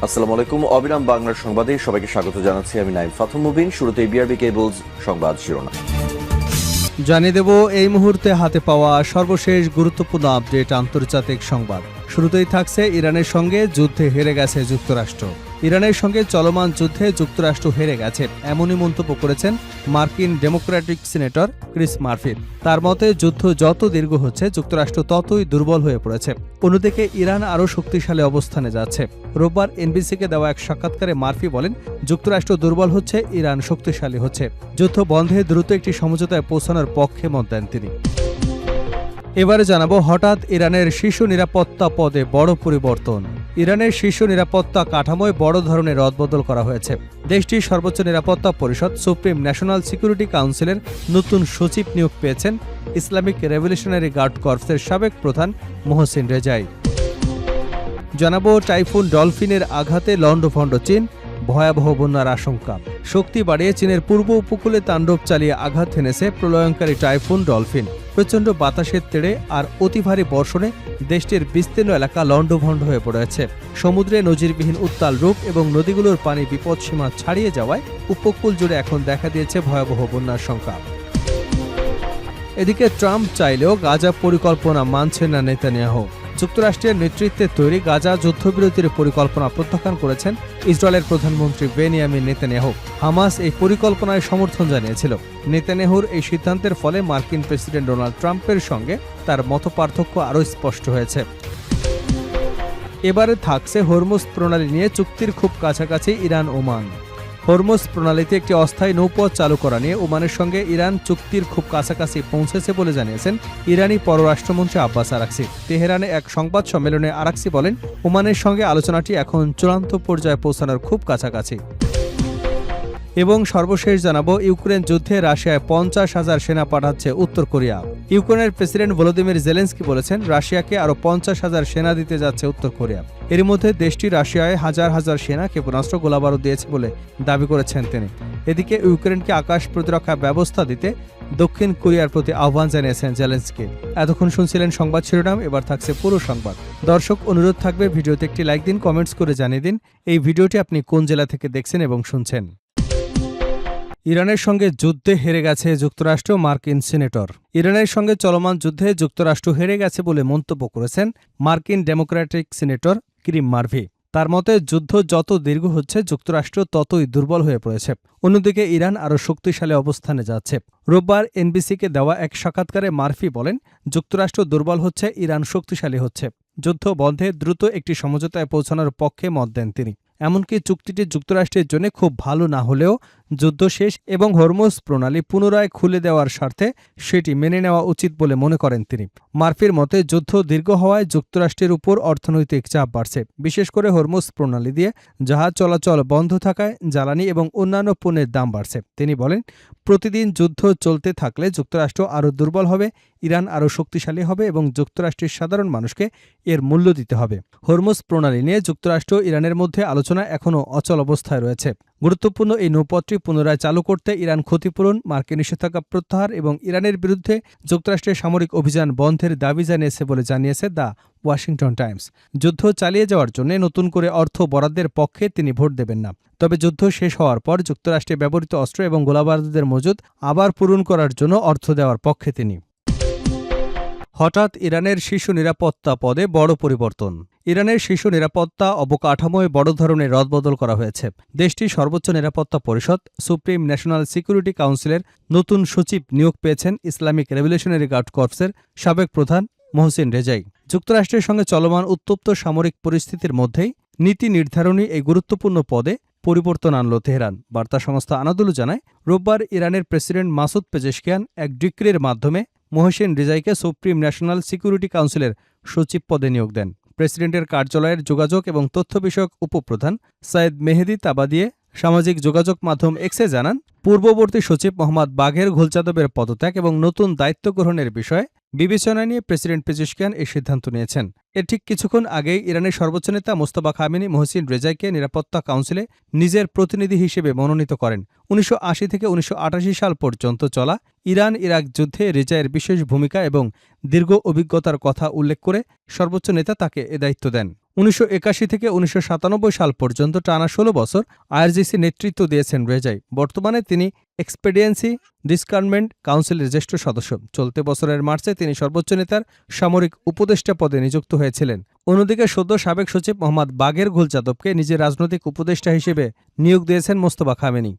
আসসালামু আলাইকুম। অবিরাম বাংলার সংবাদে সবাইকে স্বাগত জানাচ্ছি। আমি নাইম ফাথুম মুবিন। শুরুতে বিআরবি কেবলস সংবাদ শিরোনাম জানিয়ে দেব এই মুহূর্তে হাতে পাওয়া সর্বশেষ গুরুত্বপূর্ণ আপডেট আন্তর্জাতিক সংবাদ। শুরুতেই থাকছে ইরানের সঙ্গে যুদ্ধে হেরে গেছে যুক্তরাষ্ট্র। ইরানের সঙ্গে চলমান যুদ্ধে যুক্তরাষ্ট্র হেরে গেছে, এমনই মন্তব্য করেছেন মার্কিন ডেমোক্রেটিক সিনেটর ক্রিস মার্ফি। তার মতে যুদ্ধ যত দীর্ঘ হচ্ছে যুক্তরাষ্ট্র ততই দুর্বল হয়ে পড়েছে। অন্যদিকে ইরান আরও শক্তিশালী অবস্থানে যাচ্ছে। রোববার এনবিসিকে দেওয়া এক সাক্ষাৎকারে মার্ফি বলেন, যুক্তরাষ্ট্র দুর্বল হচ্ছে, ইরান শক্তিশালী হচ্ছে। যুদ্ধ বন্ধে দ্রুত একটি সমঝোতায় পৌঁছানোর পক্ষে মত দেন তিনি। এবারে জানাবো, হঠাৎ ইরানের শীর্ষ নিরাপত্তা পদে বড় পরিবর্তন। ইরানের শীর্ষ নিরাপত্তা কাঠামোয় বড় ধরনের রদবদল করা হয়েছে। দেশটির সর্বোচ্চ নিরাপত্তা পরিষদ সুপ্রিম ন্যাশনাল সিকিউরিটি কাউন্সিলের নতুন সচিব নিয়োগ পেয়েছেন ইসলামিক রেভলিউশনারি গার্ড কর্পসের সাবেক প্রধান মোহসিন রেজাই। জানাবো, টাইফুন ডলফিনের আঘাতে লণ্ডভণ্ড চীন, ভয়াবহ বন্যার আশঙ্কা। শক্তি বাড়িয়ে চীনের পূর্ব উপকূলে তাণ্ডব চালিয়ে আঘাত হেনেছে প্রলয়ঙ্কারী টাইফুন ডলফিন। প্রচণ্ড বাতাসের তেড়ে আর অতি ভারী বর্ষণে দেশটির বিস্তীর্ণ এলাকা লণ্ডভণ্ড হয়ে পড়েছে। সমুদ্রে নজিরবিহীন উত্তাল রূপ এবং নদীগুলোর পানি বিপদসীমা ছাড়িয়ে যাওয়ায় উপকূল জুড়ে এখন দেখা দিয়েছে ভয়াবহ বন্যার শঙ্কা। এদিকে ট্রাম্প চাইলেও গাজা পরিকল্পনা মানছেন না নেতানিয়াহু। যুক্তরাষ্ট্রের নেতৃত্বে তৈরি গাজা যুদ্ধবিরতির পরিকল্পনা প্রত্যাখ্যান করেছেন ইসরায়েলের প্রধানমন্ত্রী বেনিয়ামিন নেতানিয়াহু। হামাস এই পরিকল্পনায় সমর্থন জানিয়েছিল। নেতানিয়াহুর এই সিদ্ধান্তের ফলে মার্কিন প্রেসিডেন্ট ডোনাল্ড ট্রাম্পের সঙ্গে তার মতপার্থক্য আরও স্পষ্ট হয়েছে। এবারে থাকছে হরমুজ প্রণালী নিয়ে চুক্তির খুব কাছাকাছি ইরান ওমান। হরমুজ প্রণালীতে একটি অস্থায়ী নৌপথ চালু করা নিয়ে ওমানের সঙ্গে ইরান চুক্তির খুব কাছাকাছি পৌঁছেছে বলে জানিয়েছেন ইরানি পররাষ্ট্রমন্ত্রী আব্বাস আরাকচি। তেহরানে এক সংবাদ সম্মেলনে আরাকচি বলেন, ওমানের সঙ্গে আলোচনাটি এখন চূড়ান্ত পর্যায়ে পৌঁছানোর খুব কাছাকাছি। এবং সর্বশেষ জানাবো, ইউক্রেন যুদ্ধে রাশিয়ায় 50,000 সেনা পাঠাচ্ছে উত্তর কোরিয়া। ইউক্রেনের প্রেসিডেন্ট ভলোদিমির জেলেন্সকি বলেছেন, রাশিয়াকে আরও 50,000 সেনা দিতে যাচ্ছে উত্তর কোরিয়া। এর মধ্যে দেশটি রাশিয়ায় হাজার হাজার সেনা ক্ষেপণাস্ত্র গোলাবারুদ দিয়েছে বলে দাবি করেছেন তিনি। এদিকে ইউক্রেনকে আকাশ প্রতিরক্ষা ব্যবস্থা দিতে দক্ষিণ কোরিয়ার প্রতি আহ্বান জানিয়েছেন জেলেন্সকি। এতক্ষণ শুনছিলেন সংবাদ শিরোনাম, এবার থাকছে পুরো সংবাদ। দর্শক, অনুরোধ থাকবে ভিডিওতে একটি লাইক দিন, কমেন্টস করে জানিয়ে দিন এই ভিডিওটি আপনি কোন জেলা থেকে দেখছেন এবং শুনছেন। ইরানের সঙ্গে যুদ্ধে হেরে গেছে যুক্তরাষ্ট্র, মার্কিন সিনেটর। ইরানের সঙ্গে চলমান যুদ্ধে যুক্তরাষ্ট্র হেরে গেছে বলে মন্তব্য করেছেন মার্কিন ডেমোক্রেটিক সিনেটর ক্রিস মার্ফি। তার মতে যুদ্ধ যত দীর্ঘ হচ্ছে যুক্তরাষ্ট্র ততই দুর্বল হয়ে পড়েছে। অন্যদিকে ইরান আরও শক্তিশালী অবস্থানে যাচ্ছে। রোববার এনবিসিকে দেওয়া এক সাক্ষাৎকারে মার্ফি বলেন, যুক্তরাষ্ট্র দুর্বল হচ্ছে, ইরান শক্তিশালী হচ্ছে। যুদ্ধ বন্ধে দ্রুত একটি সমঝোতায় পৌঁছানোর পক্ষে মত দেন তিনি। এমনকি চুক্তিটি যুক্তরাষ্ট্রের জন্য খুব ভালো না হলেও যুদ্ধ শেষ এবং হরমুজ প্রণালী পুনরায় খুলে দেওয়ার স্বার্থে সেটি মেনে নেওয়া উচিত বলে মনে করেন তিনি। মার্ফির মতে যুদ্ধ দীর্ঘ হওয়ায় যুক্তরাষ্ট্রের উপর অর্থনৈতিক চাপ বাড়ছে। বিশেষ করে হরমুজ প্রণালী দিয়ে জাহাজ চলাচল বন্ধ থাকায় জ্বালানি এবং অন্যান্য পণ্যের দাম বাড়ছে। তিনি বলেন, প্রতিদিন যুদ্ধ চলতে থাকলে যুক্তরাষ্ট্র আরও দুর্বল হবে, ইরান আরও শক্তিশালী হবে এবং যুক্তরাষ্ট্রের সাধারণ মানুষকে এর মূল্য দিতে হবে। হরমুজ প্রণালী নিয়ে যুক্তরাষ্ট্র ইরানের মধ্যে আলোচনা এখনও অচল অবস্থায় রয়েছে। গুরুত্বপূর্ণ এই নৌপথটি পুনরায় চালু করতে ইরান ক্ষতিপূরণ, মার্কিন নিষেধাজ্ঞা প্রত্যাহার এবং ইরানের বিরুদ্ধে যুক্তরাষ্ট্রের সামরিক অভিযান বন্ধের দাবি জানিয়েছে বলে জানিয়েছে দ্য ওয়াশিংটন টাইমস। যুদ্ধ চালিয়ে যাওয়ার জন্য নতুন করে অর্থ বরাদ্দের পক্ষে তিনি ভোট দেবেন না। তবে যুদ্ধ শেষ হওয়ার পর যুক্তরাষ্ট্রে ব্যবহৃত অস্ত্র এবং গোলাবারুদের মজুদ আবার পূরণ করার জন্য অর্থ দেওয়ার পক্ষে তিনি। হঠাৎ ইরানের শীর্ষ নিরাপত্তা পদে বড় পরিবর্তন। ইরানের শীর্ষ নিরাপত্তা অবকাঠামোয় বড় ধরনের রদবদল করা হয়েছে। দেশটির সর্বোচ্চ নিরাপত্তা পরিষদ সুপ্রিম ন্যাশনাল সিকিউরিটি কাউন্সিলের নতুন সচিব নিয়োগ পেয়েছেন ইসলামিক রেভলিউশনারি গার্ড কর্পসের সাবেক প্রধান মোহসিন রেজাই। যুক্তরাষ্ট্রের সঙ্গে চলমান উত্তপ্ত সামরিক পরিস্থিতির মধ্যেই নীতি নির্ধারণী এই গুরুত্বপূর্ণ পদে পরিবর্তন আনল তেহরান। বার্তা সংস্থা আনাদুলু জানায়, রোববার ইরানের প্রেসিডেন্ট মাসুদ পেজেশকিয়ান এক ডিক্রির মাধ্যমে মোহসিন রেজাইকে সুপ্রিম ন্যাশনাল সিকিউরিটি কাউন্সিলের সচিব পদে নিয়োগ দেন। প্রেসিডেন্টের কার্যালয়ের যোগাযোগ এবং তথ্য বিষয়ক উপপ্রধান সাইদ মেহেদি তাবাদিয়ে সামাজিক যোগাযোগ মাধ্যম এক্সে জানান, পূর্ববর্তী সচিব মোহাম্মদ বাঘের ঘোলচাদবের পদত্যাগ এবং নতুন দায়িত্ব গ্রহণের বিষয়ে বিবেচনা নিয়ে প্রেসিডেন্ট পেজেশকিয়ান এই সিদ্ধান্ত নিয়েছেন। এর ঠিক কিছুক্ষণ আগেই ইরানের সর্বোচ্চ নেতা মোস্তফা খামেনি মোহসিন রেজাইকে নিরাপত্তা কাউন্সিলে নিজের প্রতিনিধি হিসেবে মনোনীত করেন। 1980 থেকে 1988 সাল পর্যন্ত চলা ইরান ইরাক যুদ্ধে রেজাইয়ের বিশেষ ভূমিকা এবং দীর্ঘ অভিজ্ঞতার কথা উল্লেখ করে সর্বোচ্চ নেতা তাকে এ দায়িত্ব দেন। 1981 থেকে 1997 সাল পর্যন্ত টানা 16 বছর আইআরজিসি নেতৃত্ব দিয়েছেন রেজাই। বর্তমানে তিনি এক্সপেডিয়েন্সি ডিসকার্নমেন্ট কাউন্সিলের জ্যেষ্ঠ সদস্য। চলতি বছরের মার্চে তিনি সর্বোচ্চ নেতার সামরিক উপদেষ্টা পদে নিযুক্ত হয়েছিলেন। অন্যদিকে সদ্য সাবেক সচিব মোহাম্মদ বাগের গুল যাদবকে নিজের রাজনৈতিক উপদেষ্টা হিসেবে নিয়োগ দিয়েছেন মোস্তফা খামেনি।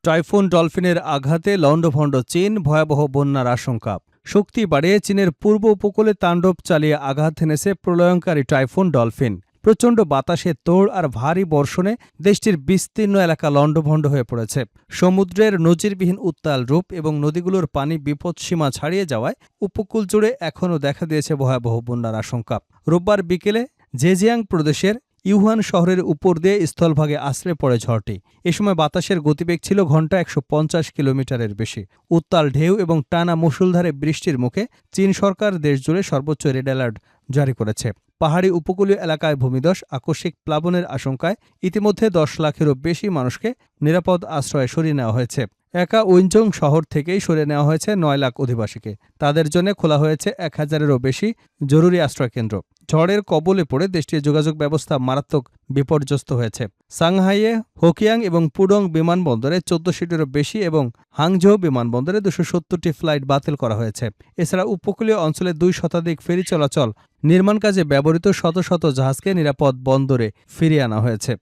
টাইফুন ডলফিনের আঘাতে লণ্ডভণ্ড চীন, ভয়াবহ বন্যার আশঙ্কা। শক্তি বাড়িয়ে চীনের পূর্ব উপকূলে তাণ্ডব চালিয়ে আঘাত হেনেছে প্রলয়ঙ্কারী টাইফুন ডলফিন। প্রচণ্ড বাতাসে তোড় আর ভারী বর্ষণে দেশটির বিস্তীর্ণ এলাকা লণ্ডভণ্ড হয়ে পড়েছে। সমুদ্রের নজিরবিহীন উত্তাল রূপ এবং নদীগুলোর পানি বিপদসীমা ছাড়িয়ে যাওয়ায় উপকূল জুড়ে এখনও দেখা দিয়েছে ভয়াবহ বন্যার আশঙ্কা। রোববার বিকেলে জেজিয়াং প্রদেশের ইউহান শহরের উপর দিয়ে স্থলভাগে আছড়ে পড়ে ঝড়টি। এ সময় বাতাসের গতিবেগ ছিল ঘণ্টা 150 কিলোমিটারের বেশি। উত্তাল ঢেউ এবং টানা মুষলধারে বৃষ্টির মুখে চীন সরকার দেশজুড়ে সর্বোচ্চ রেড অ্যালার্ট জারি করেছে। পাহাড়ি উপকূলীয় এলাকায় ভূমিধস, আকস্মিক প্লাবনের আশঙ্কায় ইতিমধ্যে 10 লাখেরও বেশি মানুষকে নিরাপদ আশ্রয়ে সরিয়ে নেওয়া হয়েছে। একা উইনচং শহর থেকেই সরিয়ে নেওয়া হয়েছে 9 লাখ অধিবাসীকে। তাদের জন্য খোলা হয়েছে 1000-এরও বেশি জরুরি আশ্রয়কেন্দ্র। ঝড়ের কবলে পড়ে দেশটির যোগাযোগ ব্যবস্থা মারাত্মক বিপর্যস্ত হয়েছে। সাংহাইয়ে হোকিয়াং এবং পুডং বিমানবন্দরে 1400-টিরও বেশি এবং হাংঝৌ বিমানবন্দরে 270টি ফ্লাইট বাতিল করা হয়েছে। এছাড়া উপকূলীয় অঞ্চলে 2 শতাধিক ফেরি চলাচল, নির্মাণ কাজে ব্যবহৃত শত শত জাহাজকে নিরাপদ বন্দরে ফিরিয়ে আনা হয়েছে।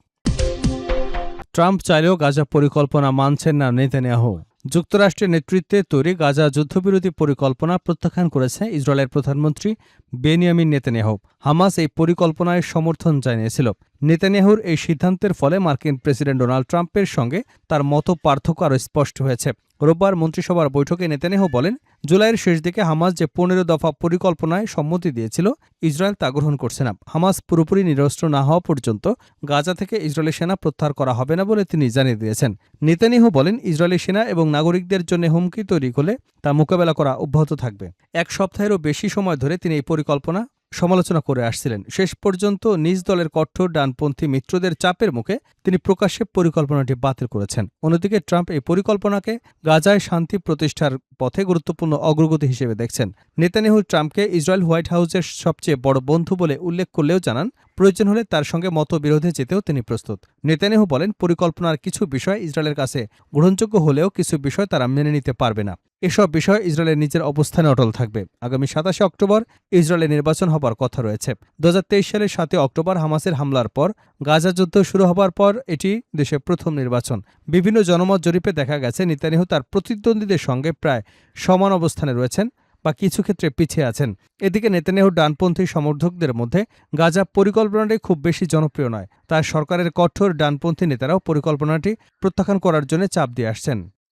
ট্রাম্প চাইলেও গাজা পরিকল্পনা মানছেন না নেতানিয়াহু। যুক্তরাষ্ট্রের নেতৃত্বে তৈরি গাজা যুদ্ধবিরতি পরিকল্পনা প্রত্যাখ্যান করেছে ইসরায়েলের প্রধানমন্ত্রী বেনিয়ামিন নেতানিয়াহু। হামাস এই পরিকল্পনায় সমর্থন জানিয়েছিল। নেতানিয়াহুর এই সিদ্ধান্তের ফলে মার্কিন প্রেসিডেন্ট ডোনাল্ড ট্রাম্পের সঙ্গে তার মত পার্থক্য আরও স্পষ্ট হয়েছে। রোববার মন্ত্রিসভার বৈঠকে নেতানিয়াহু বলেন, জুলাইয়ের শেষ দিকে হামাস যে 15 দফা পরিকল্পনায় সম্মতি দিয়েছিল, ইসরায়েল তা গ্রহণ করছে না। হামাস পুরোপুরি নিরস্ত্র না হওয়া পর্যন্ত গাজা থেকে ইসরায়েলি সেনা প্রত্যাহার করা হবে না বলে তিনি জানিয়ে দিয়েছেন। নেতানিয়াহু বলেন, ইসরায়েলি সেনা এবং নাগরিকদের জন্য হুমকি তৈরি হলে তা মোকাবেলা করা অব্যাহত থাকবে। 1 সপ্তাহেরও বেশি সময় ধরে তিনি এই পরিকল্পনা সমালোচনা করে আসছিলেন। শেষ পর্যন্ত নিজ দলের কঠোর ডানপন্থী মিত্রদের চাপের মুখে তিনি প্রকাশ্যে পরিকল্পনাটি বাতিল করেছেন। অন্যদিকে ট্রাম্প এই পরিকল্পনাকে গাজায় শান্তি প্রতিষ্ঠার পথে গুরুত্বপূর্ণ অগ্রগতি হিসেবে দেখছেন। নেতানিয়াহু ট্রাম্পকে ইসরায়েল হোয়াইট হাউসের সবচেয়ে বড় বন্ধু বলে উল্লেখ করলেও জানান, প্রয়োজন হলে তার সঙ্গে মতবিরোধে যেতেও তিনি প্রস্তুত। নেতানিয়াহু বলেন, পরিকল্পনার কিছু বিষয় ইসরায়েলের কাছে গ্রহণযোগ্য হলেও কিছু বিষয় তারা মেনে নিতে পারবে না। এসব বিষয়ে ইসরায়েলের নিজের অবস্থানে অটল থাকবে। আগামী 27 অক্টোবর ইসরায়েলে নির্বাচন হবার কথা রয়েছে। 2023 সালের 7 অক্টোবর হামাসের হামলার পর গাজা যুদ্ধ শুরু হবার পর এটি দেশের প্রথম নির্বাচন। বিভিন্ন জনমত জরিপে দেখা গেছে নেতানিয়াহু তার প্রতিদ্বন্দ্বীদের সঙ্গে প্রায় সমান অবস্থানে রয়েছেন বা কিছু ক্ষেত্রে পিছিয়ে আছেন। এদিকে নেতানিয়াহুর ডানপন্থী সমর্থকদের মধ্যে গাজা পরিকল্পনাটি খুব বেশি জনপ্রিয় নয়। তার সরকারের কঠোর ডানপন্থী নেতারাও পরিকল্পনাটি প্রত্যাখ্যান করার জন্য চাপ দিয়ে আসছেন।